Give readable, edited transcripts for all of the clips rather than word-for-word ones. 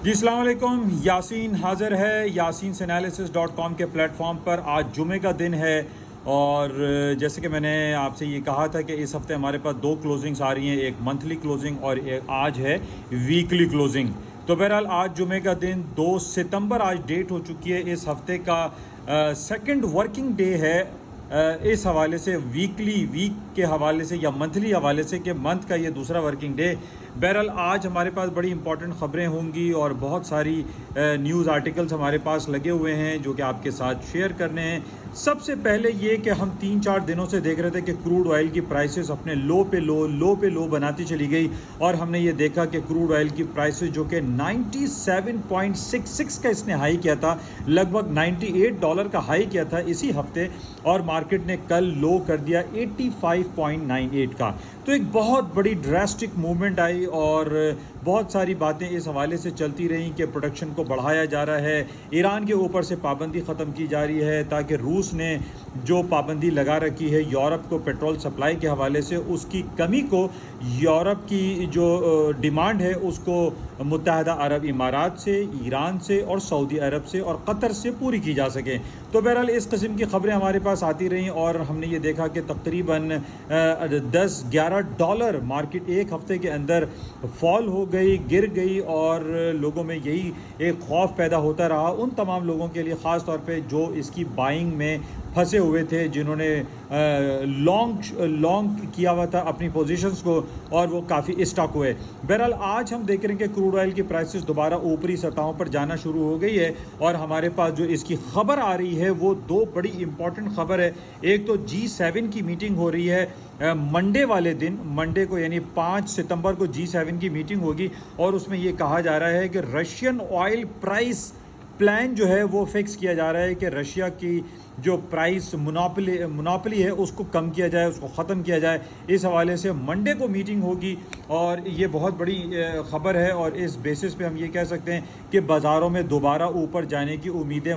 جی السلام علیکم. یاسین حاضر ہے yasinanalysis.com کے پلیٹ فارم پر. آج جمعے کا دن ہے اور جیسے کہ میں نے آپ سے یہ کہا تھا کہ اس ہفتے ہمارے پاس دو کلوزنگز آ رہی ہیں, ایک منتھلی کلوزنگ اور آج ہے ویکلی کلوزنگ. تو بہرحال آج جمعے کا دن 2 ستمبر آج ڈیٹ ہو چکی ہے. اس ہفتے کا سیکنڈ ورکنگ ڈے ہے اس حوالے سے, ویک کے حوالے سے یا منتھلی حوالے سے کہ منتھ کا یہ دوسرا ورکنگ ڈے. بہرحال آج ہمارے پاس بڑی امپورٹنٹ خبریں ہوں گی اور بہت ساری نیوز آرٹیکلز ہمارے پاس لگے ہوئے ہیں جو کہ آپ کے ساتھ شیئر کرنے ہیں. سب سے پہلے یہ کہ ہم 3-4 دنوں سے دیکھ رہے تھے کہ کروڈ آئل کی پرائسز اپنے لو پہ لو بناتی چلی گئی اور ہم نے یہ دیکھا کہ کروڈ آئل کی پرائسز جو کہ 97.66 کا اس نے ہائی کیا تھا, لگ بھگ $98 کا ہائی کیا تھا اسی ہفتے, اور مارکیٹ نے کل لو کر دیا 85.98 کا. تو ایک بہت بڑی ڈراسٹک موومنٹ آئی اور بہت ساری باتیں اس حوالے سے چلتی رہیں کہ پروڈکشن کو بڑھایا جا رہا ہے, ایران کے اوپر سے پابندی ختم کی جا رہی ہے تاکہ روس نے جو پابندی لگا رکھی ہے یورپ کو پیٹرول سپلائی کے حوالے سے, اس کی کمی کو یورپ کی جو ڈیمانڈ ہے اس کو متحدہ عرب امارات سے, ایران سے اور سعودی عرب سے اور قطر سے پوری کی جا سکے. تو بہرحال اس قسم کی خبریں ہمارے پاس آتی رہیں اور ہم نے یہ دیکھا کہ تقریباً $10-11 مارکیٹ ایک ہفتے کے اندر فال ہو گئی, گر گئی, اور لوگوں میں یہی ایک خوف پیدا ہوتا رہا ان تمام لوگوں کے لیے, خاص طور پہ جو اس کی بائنگ میں پھنسے ہوئے تھے, جنہوں نے لانگ کیا ہوا تھا اپنی پوزیشنز کو اور وہ کافی اسٹاک ہوئے. بہرحال آج ہم دیکھ رہے ہیں کہ کروڈ آئل کی پرائسز دوبارہ اوپری سطحوں پر جانا شروع ہو گئی ہے اور ہمارے پاس جو اس کی خبر آ رہی ہے وہ دو بڑی امپورٹنٹ خبر ہے. ایک تو G7 کی میٹنگ ہو رہی ہے منڈے والے دن, منڈے کو یعنی 5 ستمبر کو G7 کی میٹنگ ہوگی اور اس میں یہ کہا جا رہا ہے کہ رشین آئل پرائس پلان جو ہے وہ فکس کیا جا رہا ہے کہ رشیا کی جو پرائس منوپلی ہے اس کو کم کیا جائے, اس کو ختم کیا جائے. اس حوالے سے منڈے کو میٹنگ ہوگی اور یہ بہت بڑی خبر ہے اور اس بیسس پہ ہم یہ کہہ سکتے ہیں کہ بازاروں میں دوبارہ اوپر جانے کی امیدیں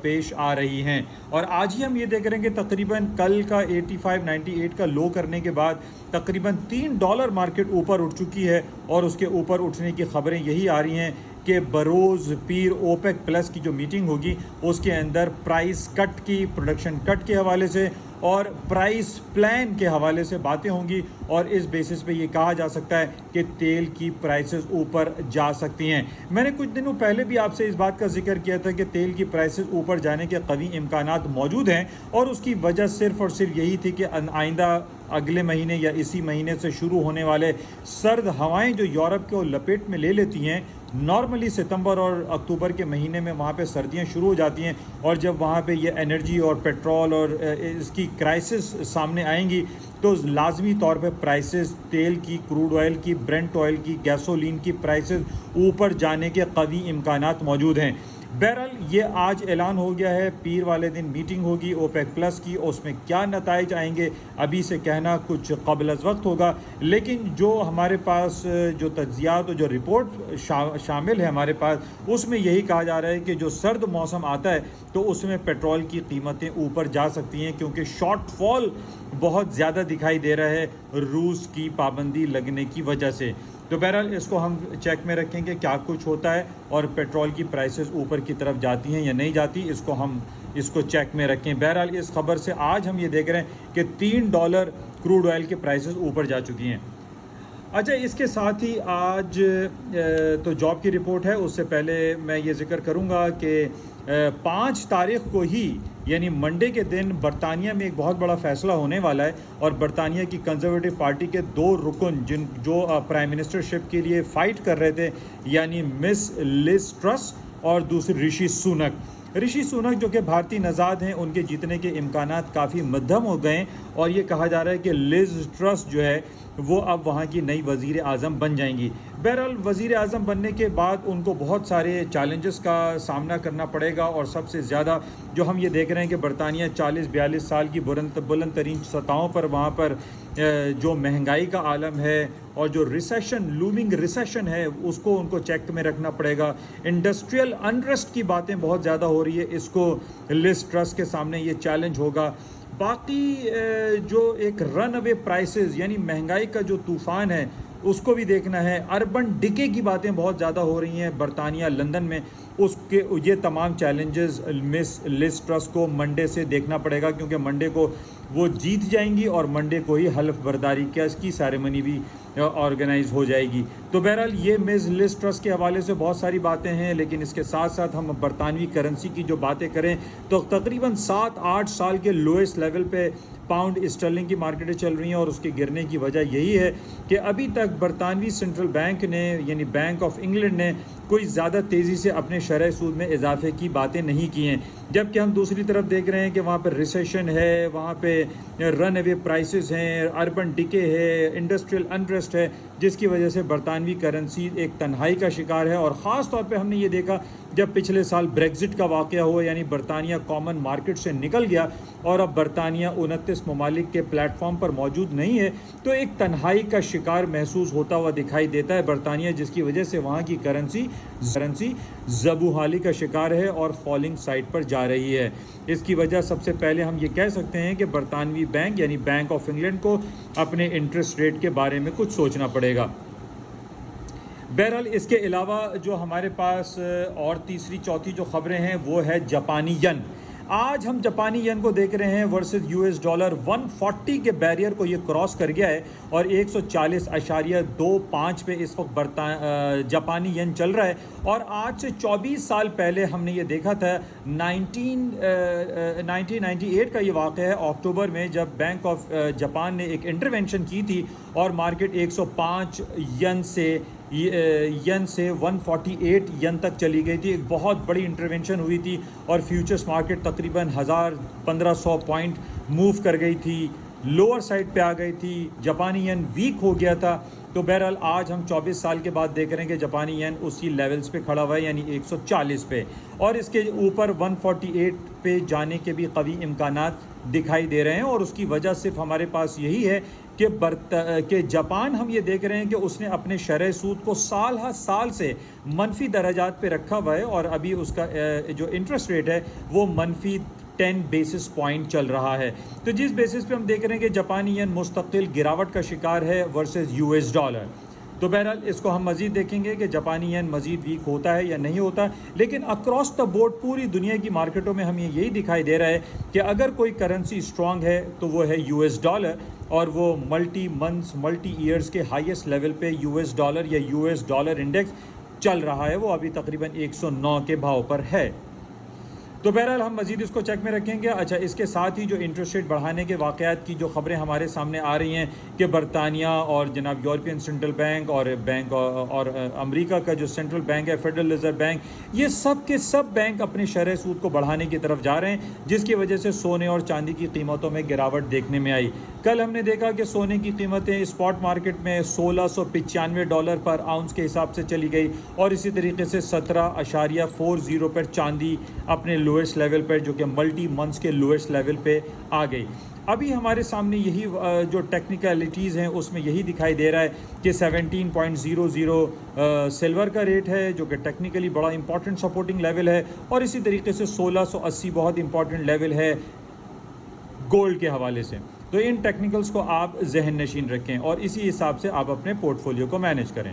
پیش آ رہی ہیں. اور آج ہی ہم یہ دیکھ رہے ہیں کہ تقریباً کل کا 85-98 کا لو کرنے کے بعد تقریباً $3 مارکیٹ اوپر اٹھ چکی ہے اور اس کے اوپر اٹھنے کی خبریں یہی آ رہی ہیں کہ بروز پیر اوپیک پلس کی جو میٹنگ ہوگی اس کے اندر پرائس کٹ کی, پروڈکشن کٹ کے حوالے سے اور پرائس پلان کے حوالے سے باتیں ہوں گی اور اس بیسس پہ یہ کہا جا سکتا ہے کہ تیل کی پرائسز اوپر جا سکتی ہیں. میں نے کچھ دنوں پہلے بھی آپ سے اس بات کا ذکر کیا تھا کہ تیل کی پرائسز اوپر جانے کے قوی امکانات موجود ہیں اور اس کی وجہ صرف اور صرف یہی تھی کہ آئندہ اگلے مہینے یا اسی مہینے سے شروع ہونے والے سرد ہوائیں جو یورپ کو لپیٹ میں لے لیتی ہیں. نارملی ستمبر اور اکتوبر کے مہینے میں وہاں پہ سردیاں شروع ہو جاتی ہیں اور جب وہاں پہ یہ انرجی اور پیٹرول اور اس کی کرائسس سامنے آئیں گی تو لازمی طور پہ پرائسز تیل کی, کروڈ آئل کی, برنٹ آئل کی, گیسولین کی پرائسز اوپر جانے کے قوی امکانات موجود ہیں. بہرحال یہ آج اعلان ہو گیا ہے, پیر والے دن میٹنگ ہوگی اوپیک پلس کی, اس میں کیا نتائج آئیں گے ابھی سے کہنا کچھ قبل از وقت ہوگا, لیکن جو ہمارے پاس جو تجزیات اور جو رپورٹ شامل ہے ہمارے پاس اس میں یہی کہا جا رہا ہے کہ جو سرد موسم آتا ہے تو اس میں پیٹرول کی قیمتیں اوپر جا سکتی ہیں کیونکہ شارٹ فال بہت زیادہ دکھائی دے رہا ہے روس کی پابندی لگنے کی وجہ سے. تو بہرحال اس کو ہم چیک میں رکھیں گے کیا کچھ ہوتا ہے اور پیٹرول کی پرائسز اوپر کی طرف جاتی ہیں یا نہیں جاتی, اس کو چیک میں رکھیں. بہرحال اس خبر سے آج ہم یہ دیکھ رہے ہیں کہ $3 کروڈ آئل کے پرائسز اوپر جا چکی ہیں. اچھا, اس کے ساتھ ہی آج تو جاب کی رپورٹ ہے, اس سے پہلے میں یہ ذکر کروں گا کہ 5 تاریخ کو ہی یعنی منڈے کے دن برطانیہ میں ایک بہت بڑا فیصلہ ہونے والا ہے اور برطانیہ کی کنزرویٹو پارٹی کے 2 رکن جو پرائم منسٹر شپ کے لیے فائٹ کر رہے تھے یعنی مس لیز ٹرس اور دوسری رشی سونک جو کہ بھارتی نژاد ہیں, ان کے جیتنے کے امکانات کافی مدھم ہو گئے اور یہ کہا جا رہا ہے کہ لیز ٹرس جو ہے وہ اب وہاں کی نئی وزیر اعظم بن جائیں گی. بہرحال وزیر اعظم بننے کے بعد ان کو بہت سارے چیلنجز کا سامنا کرنا پڑے گا اور سب سے زیادہ جو ہم یہ دیکھ رہے ہیں کہ برطانیہ 40-42 سال کی بلند ترین سطحوں پر وہاں پر جو مہنگائی کا عالم ہے اور جو لومنگ ریسیشن ہے اس کو ان کو چیک میں رکھنا پڑے گا. انڈسٹریل انریسٹ کی باتیں بہت زیادہ ہو رہی ہے, اس کو لیز ٹرس کے سامنے یہ چیلنج ہوگا. باقی جو ایک رن اوے پرائسز یعنی مہنگائی کا جو طوفان ہے اس کو بھی دیکھنا ہے. اربن ڈکے کی باتیں بہت زیادہ ہو رہی ہیں برطانیہ لندن میں. اس کے یہ تمام چیلنجز مس لز ٹرس کو منڈے سے دیکھنا پڑے گا, کیونکہ منڈے کو وہ جیت جائیں گی اور منڈے کو ہی حلف برداری کی سیریمنی بھی آرگنائز ہو جائے گی. تو بہرحال یہ مس لز ٹرس کے حوالے سے بہت ساری باتیں ہیں, لیکن اس کے ساتھ ساتھ ہم برطانوی کرنسی کی جو باتیں کریں تو تقریباً 7-8 سال کے لوئسٹ لیول پہ پاؤنڈ اسٹرلنگ کی مارکیٹیں چل رہی ہیں, اور اس کے گرنے کی وجہ یہی ہے کہ ابھی تک برطانوی سینٹرل بینک نے یعنی بینک آف انگلینڈ نے کوئی زیادہ تیزی سے اپنے شرح سود میں اضافے کی باتیں نہیں کی ہیں, جبکہ ہم دوسری طرف دیکھ رہے ہیں کہ وہاں پہ ریسیشن ہے, وہاں پہ رن اوے پرائسز ہیں, اربن ڈکے ہے, انڈسٹریل انریسٹ ہے, جس کی وجہ سے برطانوی کرنسی ایک تنہائی کا شکار ہے. اور خاص طور پہ ہم نے یہ دیکھا جب پچھلے سال بریگزٹ کا واقعہ ہوا, یعنی برطانیہ کامن مارکیٹ سے نکل گیا اور اب برطانیہ 29 ممالک کے پلیٹ فارم پر موجود نہیں ہے, تو ایک تنہائی کا شکار محسوس ہوتا ہوا دکھائی دیتا ہے برطانیہ, جس کی وجہ سے وہاں کی کرنسی زبوحالی کا شکار ہے اور فالنگ سائڈ پر جا رہی ہے. اس کی وجہ سب سے پہلے ہم یہ کہہ سکتے ہیں کہ برطانوی بینک یعنی بینک آف انگلینڈ کو اپنے انٹرسٹ ریٹ کے بارے میں کچھ سوچنا پڑے گا. بہرحال اس کے علاوہ جو ہمارے پاس اور تیسری چوتھی جو خبریں ہیں وہ ہے جاپانی ین. آج ہم جاپانی ین کو دیکھ رہے ہیں ورسز US ڈالر 140 کے بیریئر کو یہ کراس کر گیا ہے اور 140.25 پہ اس وقت جاپانی ین چل رہا ہے. اور آج سے 24 سال پہلے ہم نے یہ دیکھا تھا 1998 کا یہ واقعہ ہے اکتوبر میں, جب بینک آف جاپان نے ایک انٹرونشن کی تھی اور مارکیٹ 105 ین سے 148 ین تک چلی گئی تھی. ایک بہت بڑی انٹرونشن ہوئی تھی اور فیوچرز مارکیٹ تقریباً 1500 پوائنٹ موو کر گئی تھی, لوور سائڈ پہ آ گئی تھی, جاپانی ین ویک ہو گیا تھا. تو بہرحال آج ہم 24 سال کے بعد دیکھ رہے ہیں کہ جاپانی ین اسی لیولز پہ کھڑا ہوا ہے, یعنی 140 پہ, اور اس کے اوپر 148 پہ جانے کے بھی قوی امکانات دکھائی دے رہے ہیں. اور اس کی وجہ صرف ہمارے پاس یہی ہے کہ جاپان ہم یہ دیکھ رہے ہیں کہ اس نے اپنے شرح سود کو سال ہر سال سے منفی درجات پہ رکھا ہوا ہے, اور ابھی اس کا جو انٹرسٹ ریٹ ہے وہ منفی 10 بیسس پوائنٹ چل رہا ہے. تو جس بیسس پہ ہم دیکھ رہے ہیں کہ جاپانی ین مستقل گراوٹ کا شکار ہے ورسز US ڈالر. تو بہرحال اس کو ہم مزید دیکھیں گے کہ جاپانی ین مزید ویک ہوتا ہے یا نہیں ہوتا, لیکن اکراس دا بورڈ پوری دنیا کی مارکیٹوں میں ہمیں یہی دکھائی دے رہا ہے کہ اگر کوئی کرنسی اسٹرانگ ہے تو وہ ہے US ڈالر, اور وہ ملٹی منتھس ملٹی ایئرز کے ہائیسٹ لیول پہ US ڈالر یا US ڈالر انڈیکس چل رہا ہے, وہ ابھی تقریباً 109 کے بھاؤ پر ہے. تو بہرحال ہم مزید اس کو چیک میں رکھیں گے. اچھا, اس کے ساتھ ہی جو انٹرسٹ ریٹ بڑھانے کے واقعات کی جو خبریں ہمارے سامنے آ رہی ہیں کہ برطانیہ اور جناب یورپین سینٹرل بینک اور امریکہ کا جو سینٹرل بینک ہے فیڈرل ریزرو بینک, یہ سب کے سب بینک اپنے شرح سود کو بڑھانے کی طرف جا رہے ہیں, جس کی وجہ سے سونے اور چاندی کی قیمتوں میں گراوٹ دیکھنے میں آئی. کل ہم نے دیکھا کہ سونے کی قیمتیں اسپاٹ مارکیٹ میں $1695 پر آؤنس کے حساب سے چلی گئی, اور اسی طریقے سے 17.40 پر چاندی اپنے لوئسٹ لیول پر جو کہ ملٹی منتھس کے لوئسٹ لیول پہ آ گئی. ابھی ہمارے سامنے یہی جو ٹیکنیکلٹیز ہیں اس میں یہی دکھائی دے رہا ہے کہ 17.00 سلور کا ریٹ ہے, جو کہ ٹیکنیکلی بڑا امپورٹنٹ سپورٹنگ لیول ہے, اور اسی طریقے سے 1680 بہت امپورٹنٹ لیول ہے گولڈ کے حوالے سے. تو ان ٹیکنیکلز کو آپ ذہن نشین رکھیں اور اسی حساب سے آپ اپنے پورٹ فولیو کو مینیج کریں.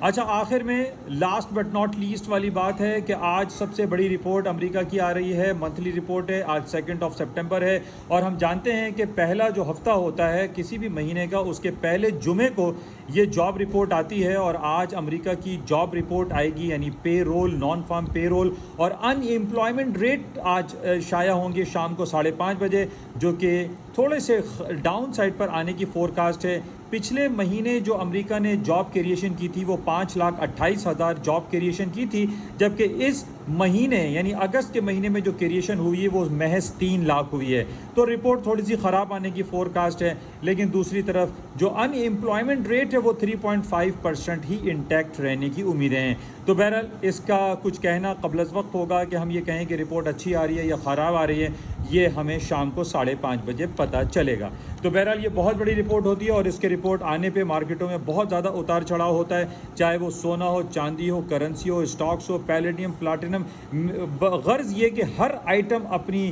اچھا, آخر میں لاسٹ بٹ ناٹ لیسٹ والی بات ہے کہ آج سب سے بڑی رپورٹ امریکہ کی آ رہی ہے, منتھلی رپورٹ ہے, آج 2 سپٹمبر ہے, اور ہم جانتے ہیں کہ پہلا جو ہفتہ ہوتا ہے کسی بھی مہینے کا اس کے پہلے جمعے کو یہ جاب رپورٹ آتی ہے, اور آج امریکہ کی جاب رپورٹ آئے گی, یعنی پے رول, نان فارم پے رول اور ان ایمپلائمنٹ ریٹ آج شائع ہوں گے شام کو 5:30 بجے, جو کہ تھوڑے سے ڈاؤن سائڈ پر آنے کی فورکاسٹ ہے. پچھلے مہینے جو امریکہ نے جاب کریشن کی تھی وہ 5,28,000 جاب کریشن کی تھی, جبکہ اس مہینے یعنی اگست کے مہینے میں جو کریشن ہوئی ہے وہ محض 3 لاکھ ہوئی ہے. تو رپورٹ تھوڑی سی خراب آنے کی فورکاسٹ ہے, لیکن دوسری طرف جو ان ایمپلائمنٹ ریٹ ہے وہ 3.5% ہی انٹیکٹ رہنے کی امیدیں ہیں. تو بہرحال اس کا کچھ کہنا قبل از وقت ہوگا کہ ہم یہ کہیں کہ رپورٹ اچھی آ رہی ہے یا خراب آ رہی ہے, یہ ہمیں شام کو 5:30 بجے پتہ چلے گا. تو بہرحال یہ بہت بڑی رپورٹ ہوتی ہے, اور اس کے رپورٹ آنے پہ مارکیٹوں میں بہت زیادہ اتار چڑھاؤ ہوتا ہے, چاہے وہ سونا ہو, چاندی ہو, کرنسی ہو, اسٹاکس ہو, پیلیڈیم, پلاٹینم. غرض یہ کہ ہر آئٹم اپنی